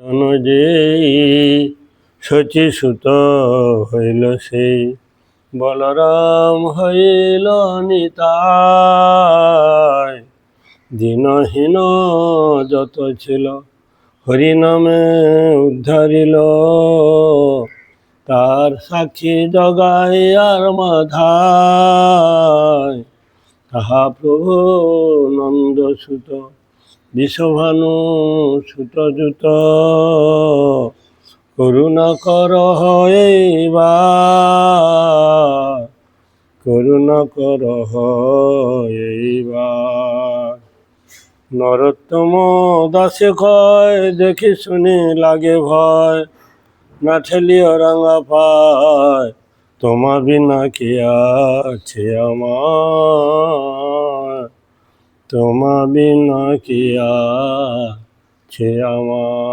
অনুযায়ী শচীসুত হইল সেই, বলরাম হইল নিতাই। দীনহীন যত ছিল হরিনামে উদ্ধারিল, তার সাক্ষী জগাই আর মাধায়। তাহা প্রভু নন্দসুত বিষভানু সুতযুত, করুণা কর এইবার, করুণা কর এইবার। নরোত্তম দাসে কয় দেখি শুনি লাগে ভয়, না ঠেলিও রাঙা পায়, তোমা বিনা কি আছে আমার, তোমা বিনা কি আছে আমার।